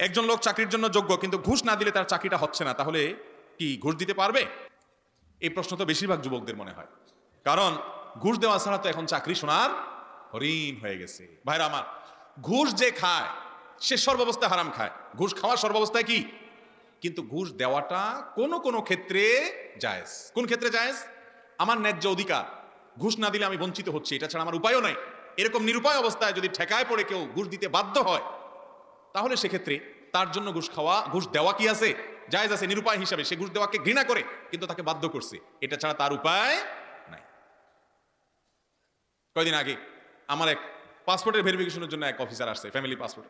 একজন লোক চাকরির জন্য যোগ্য, কিন্তু ঘুষ না দিলে তার চাকরিটা হচ্ছে না, তাহলে কি ঘুষ দিতে পারবে? এই প্রশ্ন তো বেশিরভাগ যুবকদের মনে হয়, কারণ ঘুষ দেওয়া ছাড়া তো এখন চাকরি সোনার হরিণ হয়ে গেছে। ভাইরা আমার, ঘুষ যে খায় সে সর্বাবস্থায় হারাম খায়। ঘুষ খাওয়া সর্বাবস্থায় কি, কিন্তু ঘুষ দেওয়াটা কোনো কোনো ক্ষেত্রে জায়েজ। কোন ক্ষেত্রে জায়েজ? আমার ন্যায্য অধিকার, ঘুষ না দিলে আমি বঞ্চিত হচ্ছি, এটা ছাড়া আমার উপায়ও নাই, এরকম নিরুপায় অবস্থায় যদি ঠেকায় পড়ে কেউ ঘুষ দিতে বাধ্য হয়, তাহলে সেক্ষেত্রে তার জন্য ঘুষ দেওয়া কি আছে, জায়েজ আছে। নিরুপায় হিসাবে সে ঘুষ দেওয়াকে ঘৃণা করে, কিন্তু তাকে বাধ্য করছে, এটা ছাড়া তার উপায় নাই। কয়দিন আগে আমার এক পাসপোর্টের ভেরিফিকেশনের জন্য এক অফিসার আসছে, ফ্যামিলি পাসপোর্ট।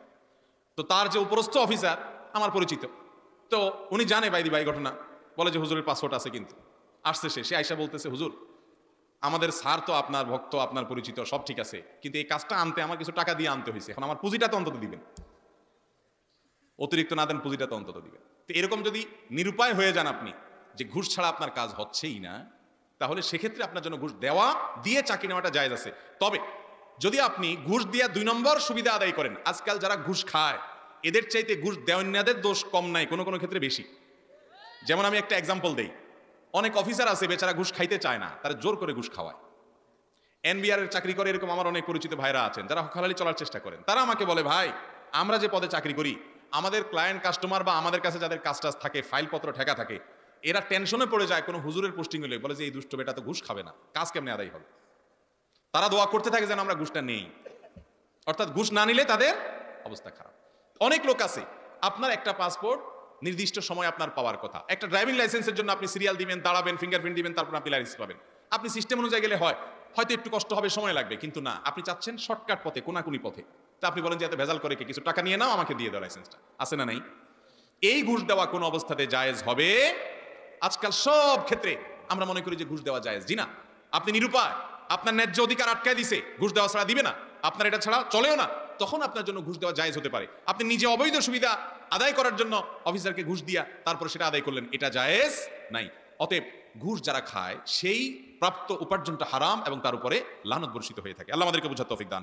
তো তার যে উপরস্থ অফিসার আমার পরিচিত, তো উনি জানে বাইদি ভাই ঘটনা, বলে যে হুজুরের পাসপোর্ট আছে, কিন্তু আসছে সে আইসা বলতেছে, হুজুর আমাদের স্যার তো আপনার ভক্ত, আপনার পরিচিত, সব ঠিক আছে, কিন্তু এই কাজটা আনতে আমার কিছু টাকা দিয়ে আনতে হয়েছে, এখন আমার পুঁজিটা তো অন্তত দিবেন, অতিরিক্ত না দেন পুঁজিটা তো অন্তত দিবেন। তো এরকম যদি নিরুপায় হয়ে যান আপনি, যে ঘুষ ছাড়া আপনার কাজ হচ্ছেই না, তাহলে সেক্ষেত্রে আপনার জন্য ঘুষ দেওয়া দিয়ে চাকরি নেওয়াটা জায়েজ আছে। তবে যদি আপনি ঘুষ দিয়ে 2 নম্বর সুবিধা আদায় করেন, আজকাল যারা ঘুষ খায় এদের চাইতে ঘুষ দেওয়ান্যাদের দোষ কম নাই, কোনো কোনো ক্ষেত্রে বেশি। যেমন আমি একটা এক্সাম্পল দেই, অনেক অফিসার আছে বেচারা ঘুষ খাইতে চায় না, তারা জোর করে ঘুষ খাওয়ায়। এনবিআর এর চাকরি করে এরকম আমার অনেক পরিচিত ভাইরা আছেন যারা হকালালি চলার চেষ্টা করেন। তারা আমাকে বলে, ভাই আমরা যে পদে চাকরি করি, আমাদের ক্লায়েন্ট কাস্টমার বা আমাদের কাছে যাদের কাজ টাজ থাকে, ফাইলপত্র ঠেকা থাকে, এরা টেনশনে পড়ে যায় কোনো হুজুরের পোস্টিং হলে, বলে যে এই দুষ্ট বেটা তো ঘুষ খাবে না, কাজ কেমনে আদায় হবে। তারা দোয়া করতে থাকে যেন আমরা ঘুষটা নেই, অর্থাৎ ঘুষ না নিলে তাদের অবস্থা খারাপ। অনেক লোক আছে, আপনার একটা পাসপোর্ট নির্দিষ্ট সময় আপনার পাওয়ার কথা, একটা ড্রাইভিং লাইসেন্সের জন্য আপনি সিরিয়াল দিবেন, দাঁড়াবেন, ফিঙ্গারপ্রিন্ট দিবেন, তারপর আপনি লাইসেন্স পাবেন। আপনি সিস্টেম অনুযায়ী গেলে হয়তো একটু কষ্ট হবে, সময় লাগবে, কিন্তু না, আপনি চাচ্ছেন শর্টকাট পথে, কোনাকুনি পথে। তা আপনি বলেন যে এত ভেজাল করে, কিছু টাকা নিয়ে নাও, আমাকে দিয়ে দাও লাইসেন্সটা, আছে না নাই? এই ঘুষ দেওয়া কোন অবস্থাতে জায়েজ হবে? আজকাল সব ক্ষেত্রে আমরা মনে করি যে ঘুষ দেওয়া জায়েজ। জি না, আপনি নিরুপায়, আপনার ন্যায্য অধিকার আটকায় দিছে, ঘুষ দেওয়া ছাড়া দিবে না, আপনার এটা ছাড়া চলেও না, তখন আপনার জন্য ঘুষ দেওয়া জায়েজ হতে পারে। আপনি নিজে অবৈধ সুবিধা আদায় করার জন্য অফিসারকে ঘুষ দিয়া তারপর সেটা আদায় করলেন, এটা জায়েজ নাই। অতএব ঘুষ যারা খায় সেই প্রাপ্ত উপার্জনটা হারাম এবং তার উপরে লানত বর্ষিত হয়ে থাকে। আল্লাহ আমাদেরকে বুঝার তৌফিক দান।